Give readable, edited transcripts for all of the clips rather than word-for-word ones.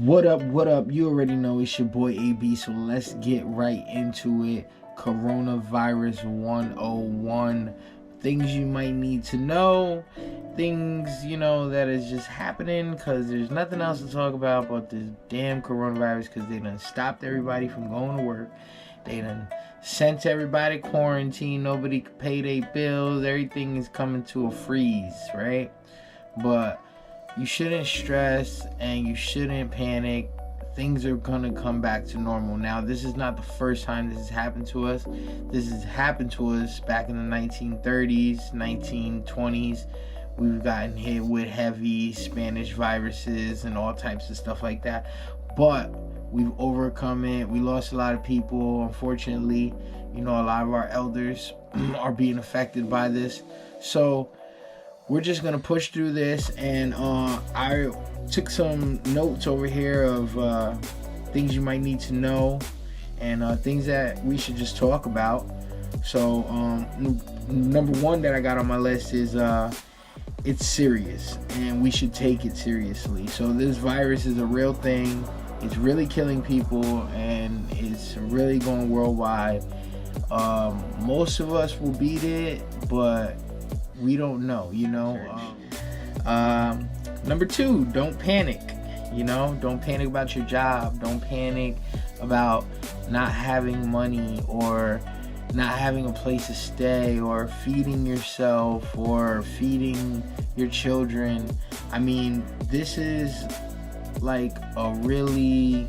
What up, what up? You already know it's your boy AB, so let's get right into it. Coronavirus 101. Things you might need to know. Things, that is just happening because there's nothing else to talk about but this damn coronavirus because they done stopped everybody from going to work. They done sent everybody quarantine. Nobody could pay their bills. Everything is coming to a freeze, right? But you shouldn't stress and you shouldn't panic. Things are gonna come back to normal. Now, this is not the first time this has happened to us. This has happened to us back in the 1930s, 1920s. We've gotten hit with heavy Spanish viruses and all types of stuff like that. But we've overcome it. We lost a lot of people. Unfortunately, a lot of our elders are being affected by this. So we're just gonna push through this, and I took some notes over here of things you might need to know and things that we should just talk about. So number one that I got on my list is it's serious and we should take it seriously. So this virus is a real thing. It's really killing people and it's really going worldwide. Most of us will beat it, but we don't know, Number two, don't panic. Don't panic about your job. Don't panic about not having money or not having a place to stay or feeding yourself or feeding your children. I mean, this is like a really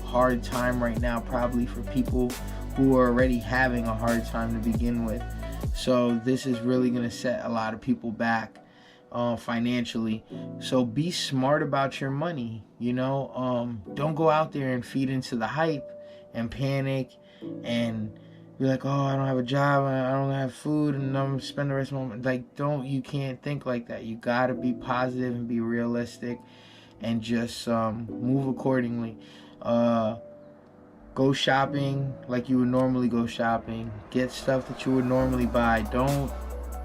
hard time right now, probably for people who are already having a hard time to begin with. So this is really going to set a lot of people back financially. So be smart about your money. Don't go out there and feed into the hype and panic and be like, oh, I don't have a job, I don't have food, and I'm going to spend the rest of my life. You can't think like that. You got to be positive and be realistic and just move accordingly. Go shopping like you would normally go shopping. Get stuff that you would normally buy. Don't,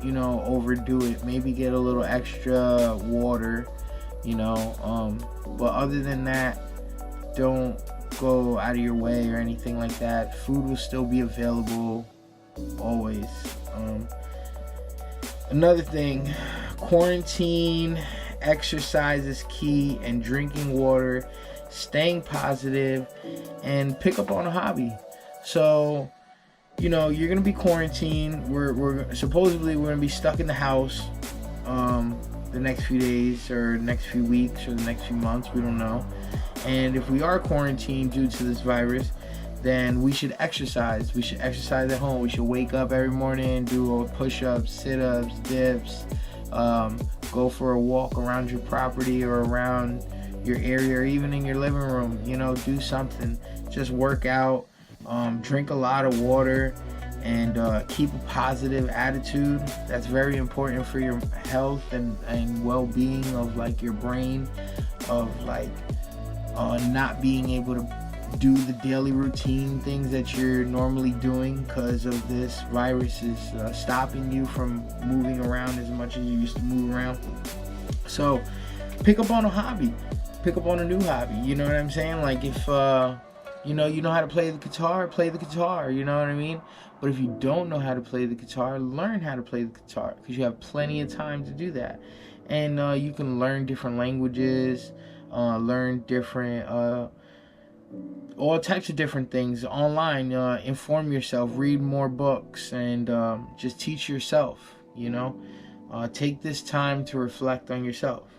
overdo it. Maybe get a little extra water, But other than that, don't go out of your way or anything like that. Food will still be available always. Another thing, quarantine, exercise is key, and drinking water, staying positive, and pick up on a hobby. So, you're gonna be quarantined. We're supposedly gonna be stuck in the house the next few days or next few weeks or the next few months. We don't know. And if we are quarantined due to this virus, then we should exercise. We should exercise at home. We should wake up every morning, do push-ups, sit-ups, dips, go for a walk around your property or around your area or even in your living room. Do something. Just work out, drink a lot of water, and keep a positive attitude. That's very important for your health and well-being of your brain, of not being able to do the daily routine things that you're normally doing because of this virus is stopping you from moving around as much as you used to move around. So pick up on a hobby. Pick up on a new hobby. You know what I'm saying? Like if you know how to play the guitar, play the guitar. You know what I mean? But if you don't know how to play the guitar, learn how to play the guitar because you have plenty of time to do that. And you can learn different languages, learn different all types of different things online. Inform yourself, read more books, and just teach yourself. Take this time to reflect on yourself.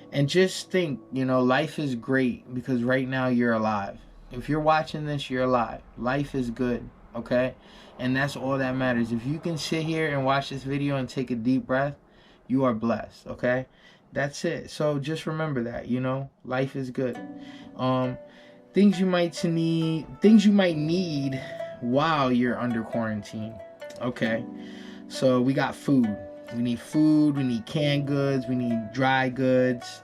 And just think, life is great because right now you're alive. If you're watching this, you're alive. Life is good, okay? And that's all that matters. If you can sit here and watch this video and take a deep breath, you are blessed, okay? That's it. So just remember that, life is good. Things you might need while you're under quarantine. Okay. So we got food. We need food, we need canned goods, we need dry goods,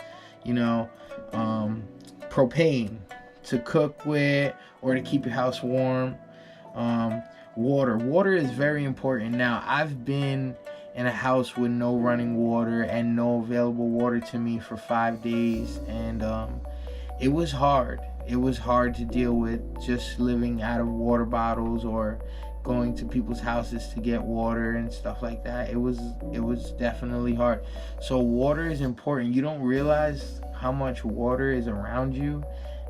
propane to cook with or to keep your house warm. Water is very important. Now, I've been in a house with no running water and no available water to me for 5 days. And it was hard. It was hard to deal with, just living out of water bottles or going to people's houses to get water and stuff like that. It was definitely hard. So water is important. You don't realize how much water is around you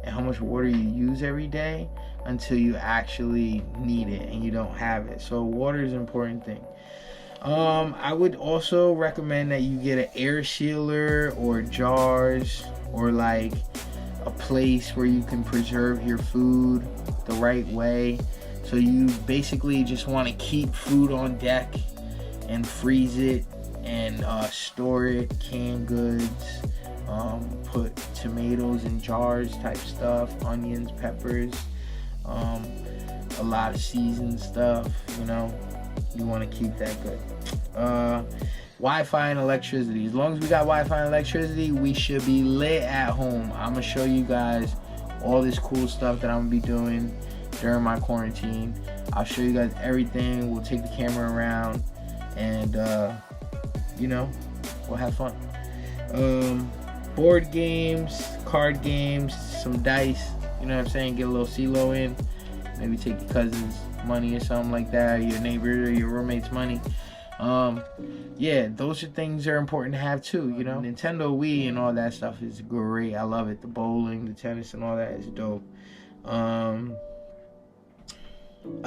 and how much water you use every day until you actually need it and you don't have it. So water is an important thing. I would also recommend that you get an air sealer or jars, or like a place where you can preserve your food the right way. So you basically just want to keep food on deck and freeze it and store it, canned goods, put tomatoes in jars type stuff, onions, peppers, a lot of seasoned stuff, you know. You want to keep that good. Wi-Fi and electricity. As long as we got Wi-Fi and electricity, we should be lit at home. I'm going to show you guys all this cool stuff that I'm going to be doing during my quarantine. I'll show you guys everything. We'll take the camera around and, you know, we'll have fun. Board games, card games, some dice, you know what I'm saying? Get a little CeeLo in. Maybe take your cousin's money or something like that, or your neighbor or your roommate's money. Yeah, those are things that are important to have too, you know. Nintendo Wii and all that stuff is great. I love it. The bowling, the tennis, and all that is dope. A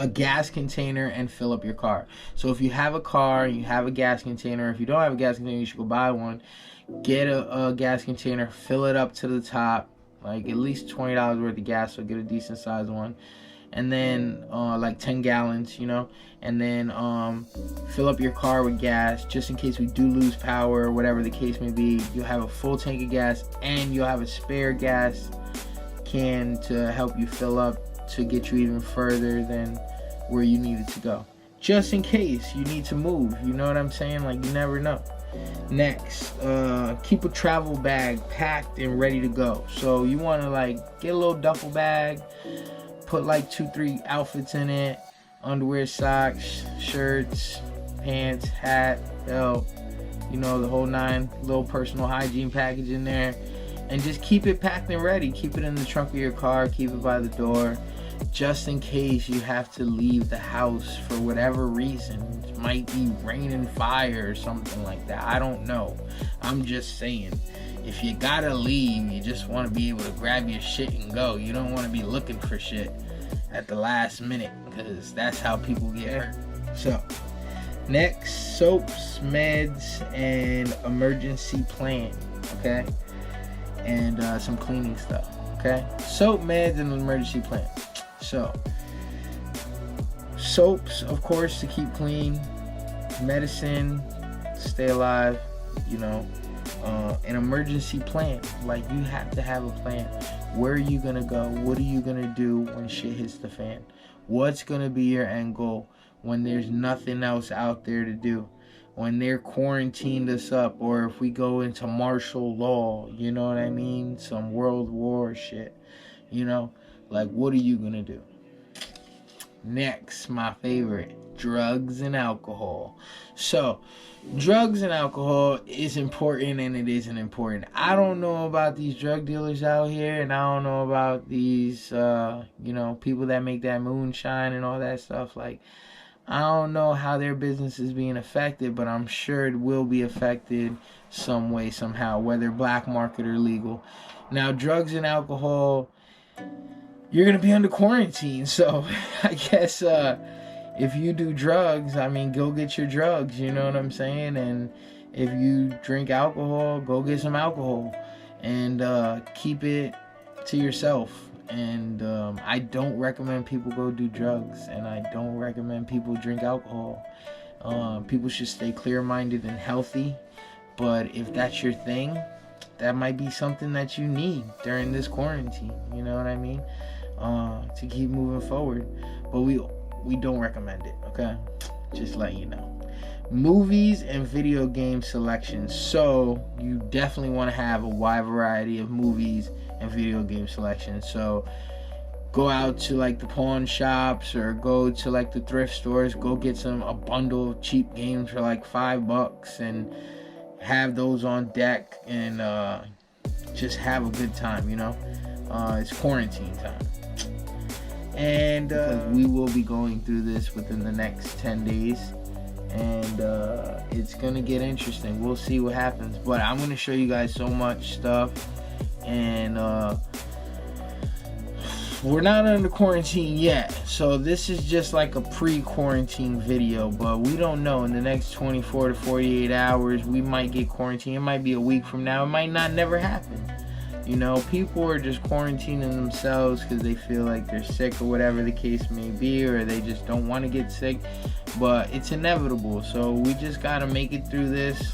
gas container and fill up your car. So if you have a car and you have a gas container, if you don't have a gas container, you should go buy one. Get a gas container, fill it up to the top, like at least $20 worth of gas, so get a decent sized one. And then like 10 gallons, you know, and then fill up your car with gas just in case we do lose power or whatever the case may be. You'll have a full tank of gas and you'll have a spare gas can to help you fill up to get you even further than where you needed to go, just in case you need to move, you know what I'm saying? Like, you never know. Next, keep a travel bag packed and ready to go. So you want to like get a little duffel bag, put like 2-3 outfits in it, underwear, socks, shirts, pants, hat, belt, you know, the whole 9, little personal hygiene package in there, and just keep it packed and ready. Keep it in the trunk of your car, keep it by the door, just in case you have to leave the house for whatever reason. It might be rain and fire or something like that. I don't know. I'm just saying, if you gotta leave, you just want to be able to grab your shit and go. You don't want to be looking for shit at the last minute, because that's how people get hurt. So, next, soaps, meds, and emergency plan, okay? And some cleaning stuff, okay? Soap, meds, and emergency plan. So, soaps, of course, to keep clean. Medicine, stay alive, you know. An emergency plan. Like, you have to have a plan. Where are you gonna go? What are you gonna do when shit hits the fan? What's gonna be your end goal when there's nothing else out there to do? When they're quarantined us up, or if we go into martial law, you know what I mean? Some world war shit, you know? Like, what are you gonna do? Next, my favorite, drugs and alcohol. So, drugs and alcohol is important and it isn't important. I don't know about these drug dealers out here, and I don't know about these, you know, people that make that moonshine and all that stuff. Like, I don't know how their business is being affected, but I'm sure it will be affected some way, somehow, whether black market or legal. Now, drugs and alcohol, you're going to be under quarantine, so I guess if you do drugs, I mean, go get your drugs, you know what I'm saying? And if you drink alcohol, go get some alcohol, and keep it to yourself. And I don't recommend people go do drugs, and I don't recommend people drink alcohol. People should stay clear-minded and healthy, but if that's your thing, that might be something that you need during this quarantine, you know what I mean? To keep moving forward. But we don't recommend it, okay? Just let you know. Movies and video game selections. So you definitely want to have a wide variety of movies and video game selections. So go out to like the pawn shops or go to like the thrift stores, go get a bundle of cheap games for like $5 and have those on deck and just have a good time, you know. It's quarantine time. And we will be going through this within the next 10 days. And it's gonna get interesting. We'll see what happens. But I'm gonna show you guys so much stuff. And we're not under quarantine yet, so this is just like a pre-quarantine video, but we don't know. In the next 24 to 48 hours we might get quarantined. It might be a week from now, it might not never happen. You know, people are just quarantining themselves because they feel like they're sick or whatever the case may be, or they just don't want to get sick, but it's inevitable. So we just gotta make it through this,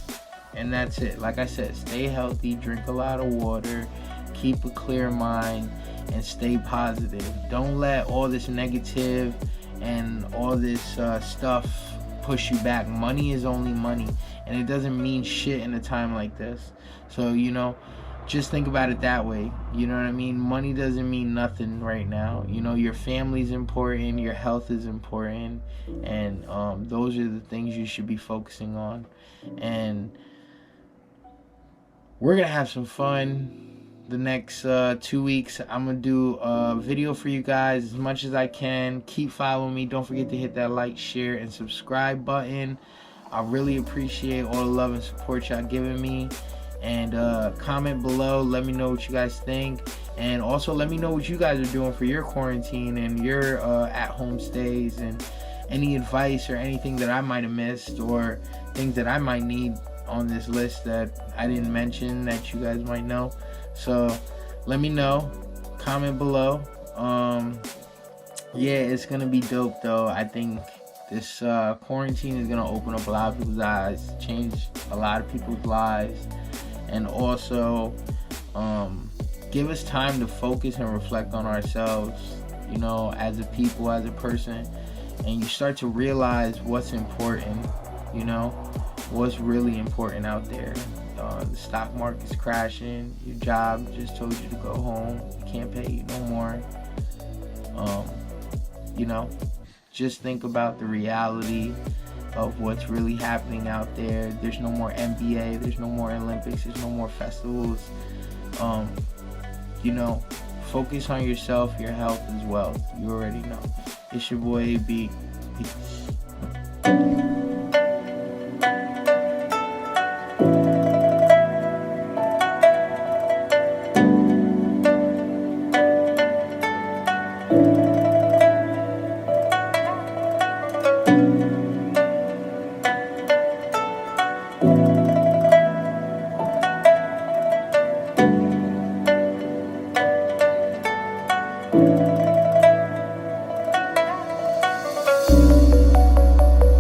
and that's it. Like I said, stay healthy, drink a lot of water, keep a clear mind, and stay positive. Don't let all this negative and all this stuff push you back. Money is only money, and it doesn't mean shit in a time like this. So, you know, just think about it that way. You know what I mean? Money doesn't mean nothing right now. You know, your family's important, your health is important, and those are the things you should be focusing on. And we're gonna have some fun the next 2 weeks. I'm gonna do a video for you guys as much as I can. Keep following me. Don't forget to hit that like, share, and subscribe button. I really appreciate all the love and support y'all giving me. And comment below, let me know what you guys think, and also let me know what you guys are doing for your quarantine and your at-home stays, and any advice or anything that I might have missed, or things that I might need on this list that I didn't mention that you guys might know. So let me know, comment below. Yeah, it's gonna be dope though. I think this quarantine is gonna open up a lot of people's eyes, change a lot of people's lives, and also give us time to focus and reflect on ourselves, you know, as a people, as a person. And you start to realize what's important, you know, what's really important out there. The stock market's crashing, your job just told you to go home, you can't pay you no more. You know, just think about the reality of what's really happening out there. There's no more NBA, there's no more Olympics, there's no more festivals. You know, focus on yourself, your health is wealth. You already know. It's your boy AB. Peace.